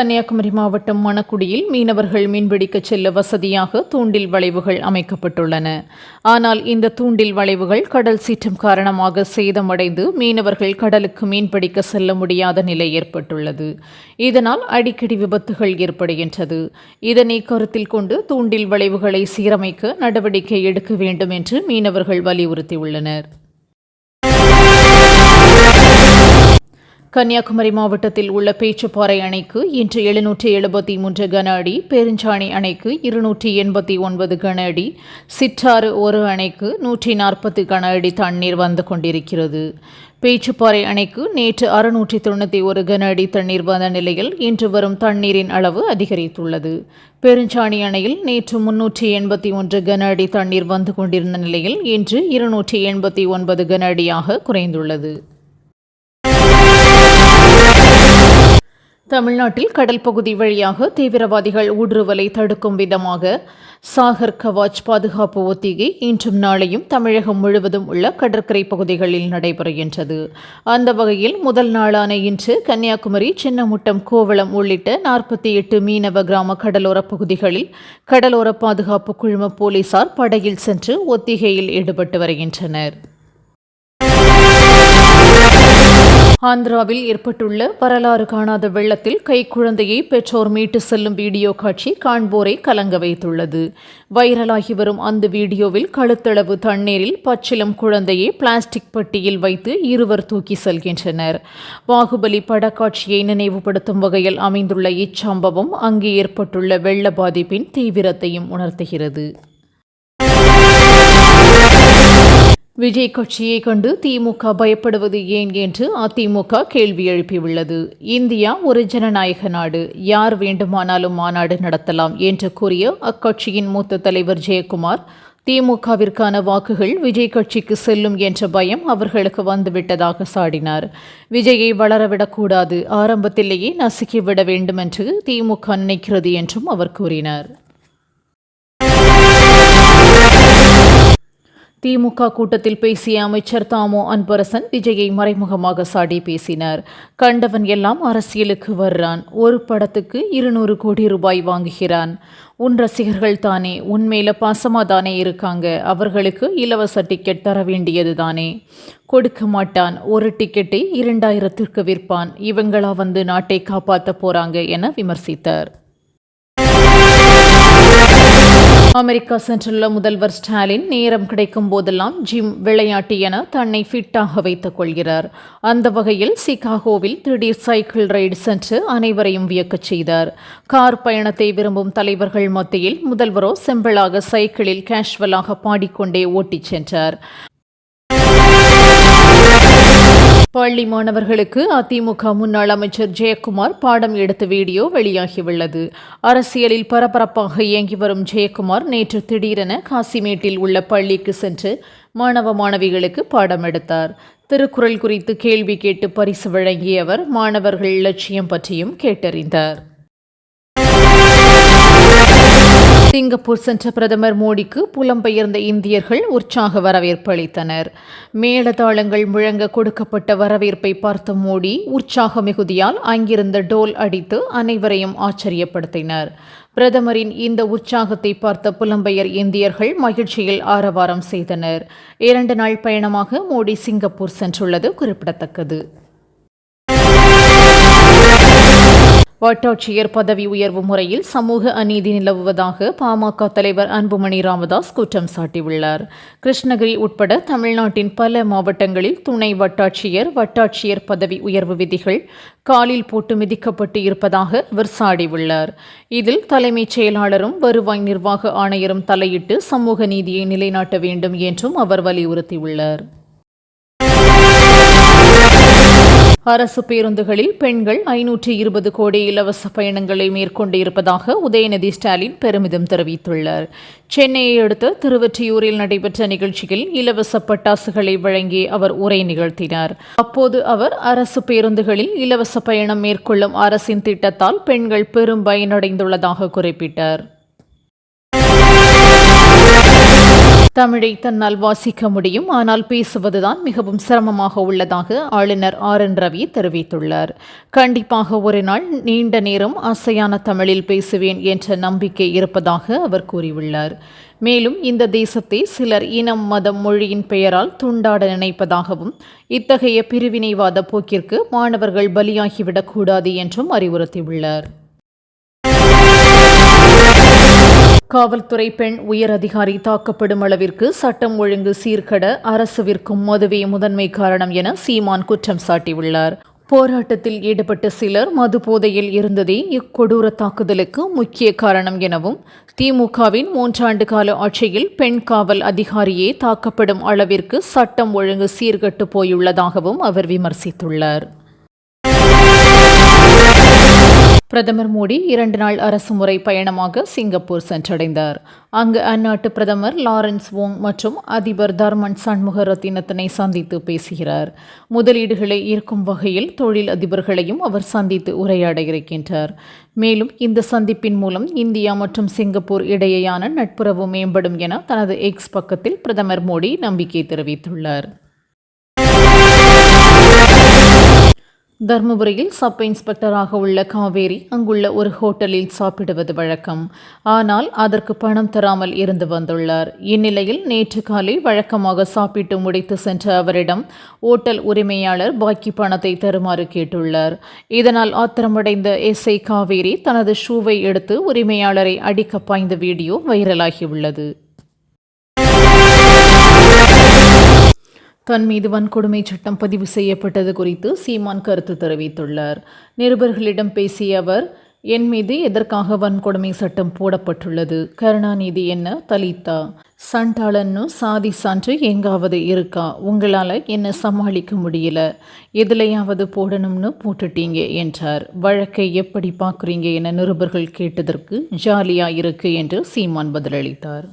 கன்னியாகுமரி மாவட்டம் மணக்குடியில் மீனவர்கள் மீன்பிடிக்க செல்ல வசதியாக தூண்டில் வளைவுகள் அமைக்கப்பட்டுள்ளன. ஆனால் இந்த தூண்டில் வளைவுகள் கடல் சீற்றம் காரணமாக சேதமடைந்து மீனவர்கள் கடலுக்கு மீன்பிடிக்க செல்ல முடியாத நிலை ஏற்பட்டுள்ளது. இதனால் அடிக்கடி விபத்துகள் ஏற்படுகின்றது. இதனை கருத்தில் கொண்டு தூண்டில் வளைவுகளை சீரமைக்க நடவடிக்கை எடுக்க வேண்டும் என்று மீனவர்கள் வலியுறுத்தியுள்ளனர். கன்னியாகுமரி மாவட்டத்தில் உள்ள பேச்சுப்பாறை அணைக்கு இன்று 773 கன அடி, பெருஞ்சாணி அணைக்கு 289 கன அடி, சிற்றாறு ஒரு அணைக்கு 140 கன அடி தண்ணீர் வந்து கொண்டிருக்கிறது. பேச்சுப்பாறை அணைக்கு நேற்று 691 கன அடி தண்ணீர் வந்த நிலையில் இன்று வரும் தண்ணீரின் அளவு அதிகரித்துள்ளது. பெருஞ்சாணி அணையில் நேற்று 381 கன அடி தண்ணீர் வந்து கொண்டிருந்த நிலையில் இன்று 289 கன அடியாக குறைந்துள்ளது. தமிழ்நாட்டில் கடல் பகுதி வழியாக தீவிரவாதிகள் ஊடுருவலை தடுக்கும் விதமாக சாகர் கவாச் பாதுகாப்பு ஒத்திகை இன்றும் நாளையும் தமிழகம் முழுவதும் உள்ள கடற்கரை பகுதிகளில் நடைபெறுகின்றது. அந்த வகையில் முதல் நாளான இன்று கன்னியாகுமரி, சின்னமுட்டம், கோவளம் உள்ளிட்ட 48 மீனவ கிராம கடலோர பகுதிகளில் கடலோர பாதுகாப்பு குழும போலீசார் படகில் சென்று ஒத்திகையில் ஈடுபட்டு வருகின்றனர். ஆந்திராவில் ஏற்பட்டுள்ள வரலாறு காணாத வெள்ளத்தில் கைக்குழந்தையை பெற்றோர் மீட்டு செல்லும் வீடியோ காட்சி காண்போரை கலங்க வைத்துள்ளது. வைரலாகி வரும் அந்த வீடியோவில் கழுத்தளவு தண்ணீரில் பச்சிளம் குழந்தையை பிளாஸ்டிக் பட்டியில் வைத்து இருவர் தூக்கி செல்கின்றனர். பாகுபலி படக்காட்சியை நினைவுபடுத்தும் வகையில் அமைந்துள்ள இச்சம்பவம் அங்கு ஏற்பட்டுள்ள வெள்ள பாதிப்பின் தீவிரத்தையும் உணர்த்துகிறது. விஜய் கட்சியை கண்டு திமுக பயப்படுவது ஏன் என்று அதிமுக கேள்வி எழுப்பியுள்ளது. இந்தியா ஒரு ஜனநாயக நாடு, யார் வேண்டுமானாலும் மாநாடு நடத்தலாம் என்று கூறிய அக்கட்சியின் மூத்த தலைவர் ஜெயக்குமார், திமுகவிற்கான வாக்குகள் விஜய் கட்சிக்கு செல்லும் என்ற பயம் அவர்களுக்கு வந்துவிட்டதாக சாடினார். விஜயை வளரவிடக்கூடாது, ஆரம்பத்திலேயே நசுக்கிவிட வேண்டும் என்று திமுக நினைக்கிறது என்றும் அவர் கூறினார். திமுக கூட்டத்தில் பேசிய அமைச்சர் தாமோ அன்பரசன் விஜயை மறைமுகமாக சாடி பேசினார். கண்டவன் எல்லாம் அரசியலுக்கு வர்றான், ஒரு படத்துக்கு 200 கோடி ரூபாய் வாங்குகிறான். உன் ரசிகர்கள் தானே, உன்மேல பாசமா தானே இருக்காங்க, அவர்களுக்கு இலவச டிக்கெட் தர வேண்டியது தானே. கொடுக்க மாட்டான், ஒரு டிக்கெட்டை 2000க்கு விற்பான். இவங்களா வந்து நாட்டை காப்பாற்ற போறாங்க என விமர்சித்தார். அமெரிக்கா சென்றுள்ள முதல்வர் ஸ்டாலின் நேரம் கிடைக்கும் போதெல்லாம் ஜிம், விளையாட்டு என தன்னை ஃபிட்டாக வைத்துக் கொள்கிறார். அந்த வகையில் சிகாகோவில் திடீர் சைக்கிள் ரைடு சென்று அனைவரையும் வியக்கச் செய்தார். கார் பயணத்தை விரும்பும் தலைவர்கள் மத்தியில் முதல்வரோ சிம்பிளாக சைக்கிளில் கேஷுவலாக பாடிக்கொண்டே ஓட்டிச் சென்றார். பள்ளி மாணவர்களுக்கு அதிமுக முன்னாள் அமைச்சர் ஜெயக்குமார் பாடம் எடுத்த வீடியோ வெளியாகியுள்ளது. அரசியலில் பரபரப்பாக இயங்கி வரும் ஜெயக்குமார் நேற்று திடீரென காசிமேட்டில் உள்ள பள்ளிக்கு சென்று மாணவ மாணவிகளுக்கு பாடம் எடுத்தார். திருக்குறள் குறித்து கேள்வி கேட்டு பரிசு வழங்கிய அவர் மாணவர்கள் லட்சியம் பற்றியும் கேட்டறிந்தார். சிங்கப்பூர் சென்ற பிரதமர் மோடிக்கு புலம்பெயர்ந்த இந்தியர்கள் உற்சாக வரவேற்பு அளித்தனர். மேளதாளங்கள் முழங்க கொடுக்கப்பட்ட வரவேற்பை பார்த்த மோடி உற்சாக மிகுதியால் அங்கிருந்த டோல் அடித்து அனைவரையும் ஆச்சரியப்படுத்தினர். பிரதமரின் இந்த உற்சாகத்தை பார்த்த புலம்பெயர் இந்தியர்கள் மகிழ்ச்சியில் ஆரவாரம் செய்தனர். 2 நாள் பயணமாக மோடி சிங்கப்பூர் சென்றுள்ளது குறிப்பிடத்தக்கது. வட்டாட்சியர் பதவி உயர்வு முறையில் சமூக அநீதி நிலவுவதாக பாமக தலைவர் அன்புமணி ராமதாஸ் குற்றம் சாட்டியுள்ளார். கிருஷ்ணகிரி உட்பட தமிழ்நாட்டின் பல மாவட்டங்களில் துணை வட்டாட்சியர், வட்டாட்சியர் பதவி உயர்வு விதிகள் காலில் போட்டு மிதிக்கப்பட்டு இருப்பதாக அவர் சாடியுள்ளார். இதில் தலைமைச் செயலாளரும் வருவாய் நிர்வாக ஆணையரும் தலையிட்டு சமூக நீதியை நிலைநாட்ட வேண்டும் என்றும் அவர் வலியுறுத்தியுள்ளார். அரசு பேருந்துகளில் பெண்கள் 520 கோடி இலவச பயணங்களை மேற்கொண்டு இருப்பதாக உதயநிதி ஸ்டாலின் பெருமிதம் தெரிவித்துள்ளார். சென்னையை அடுத்த திருவொற்றியூரில் நடைபெற்ற நிகழ்ச்சியில் இலவச பட்டாசுகளை வழங்கி அவர் உரை நிகழ்த்தினார். அப்போது அவர் அரசு பேருந்துகளில் இலவச பயணம் மேற்கொள்ளும் அரசின் திட்டத்தால் பெண்கள் பெரும் பயனடைந்துள்ளதாக குறிப்பிட்டார். தமிழை தன்னால் வாசிக்க முடியும், ஆனால் பேசுவதுதான் மிகவும் சிரமமாக உள்ளதாக ஆளுநர் RN ரவி தெரிவித்துள்ளார். கண்டிப்பாக ஒரு நாள் நீண்ட நேரம் அசையான தமிழில் பேசுவேன் என்ற நம்பிக்கை இருப்பதாக அவர் கூறியுள்ளார். மேலும் இந்த தேசத்தை சிலர் இனம், மதம், மொழியின் பெயரால் துண்டாட நினைப்பதாகவும் இத்தகைய பிரிவினைவாத போக்கிற்கு மாணவர்கள் பலியாகிவிடக்கூடாது என்றும் அறிவுறுத்தியுள்ளார். காவல்துறை பெண் உயர் அதிகாரி தாக்கப்படும் அளவிற்கு சட்டம் ஒழுங்கு சீர்கெட அரசு விற்கும் மதுவே முதன்மை காரணம் என சீமான் குற்றம் சாட்டியுள்ளார். போராட்டத்தில் ஈடுபட்ட சிலர் மது போதையில் இருந்ததே இக்கொடூர தாக்குதலுக்கு முக்கிய காரணம் எனவும், திமுகவின் 3 ஆண்டு கால ஆட்சியில் பெண் காவல் அதிகாரியே தாக்கப்படும் அளவிற்கு சட்டம் ஒழுங்கு சீர்கெட்டு போயுள்ளதாகவும் அவர் விமர்சித்துள்ளார். பிரதமர் மோடி 2 நாள் அரசுமுறை பயணமாக சிங்கப்பூர் சென்றடைந்தார். அங்கு அந்நாட்டு பிரதமர் லாரன்ஸ் வோங் மற்றும் அதிபர் தர்மன் சண்முகரத்தினத்தினை சந்தித்து பேசுகிறார். முதலீடுகளை ஈர்க்கும் வகையில் தொழில் அதிபர்களையும் அவர் சந்தித்து உரையாட இருக்கின்றார். மேலும் இந்த சந்திப்பின் மூலம் இந்தியா மற்றும் சிங்கப்பூர் இடையேயான நட்புறவு மேம்படும் என தனது எக்ஸ் பக்கத்தில் பிரதமர் மோடி நம்பிக்கை தெரிவித்துள்ளார். தர்மபுரியில் சப் இன்ஸ்பெக்டராக உள்ள காவேரி அங்குள்ள ஒரு ஹோட்டலில் சாப்பிடுவது வழக்கம். ஆனால் அதற்கு பணம் தராமல் இருந்து வந்துள்ளார். இந்நிலையில் நேற்று காலை வழக்கமாக சாப்பிட்டு முடித்து சென்ற அவரிடம் ஓட்டல் உரிமையாளர் பாக்கி பணத்தை தருமாறு கேட்டுள்ளார். இதனால் ஆத்திரமடைந்த SI காவேரி தனது ஷூவை எடுத்து உரிமையாளரை அடிக்க பாய்ந்த வீடியோ வைரலாகியுள்ளது. தன் மீது வன்கொடுமை சட்டம் பதிவு செய்யப்பட்டது குறித்து சீமான் கருத்து தெரிவித்துள்ளார். நிருபர்களிடம் பேசிய அவர், என் மீது எதற்காக வன்கொடுமை சட்டம் போடப்பட்டுள்ளது? கருணாநிதி என்ன தலித்தா? சண்டாளன்னு சாதி சான்று எங்காவது இருக்கா? உங்களால் என்ன சமாளிக்க முடியல? எதுலையாவது போடணும்னு போட்டுட்டீங்க என்றார். வழக்கை எப்படி பார்க்குறீங்க என நிருபர்கள் கேட்டதற்கு ஜாலியா இருக்கு என்று சீமான் பதிலளித்தார்.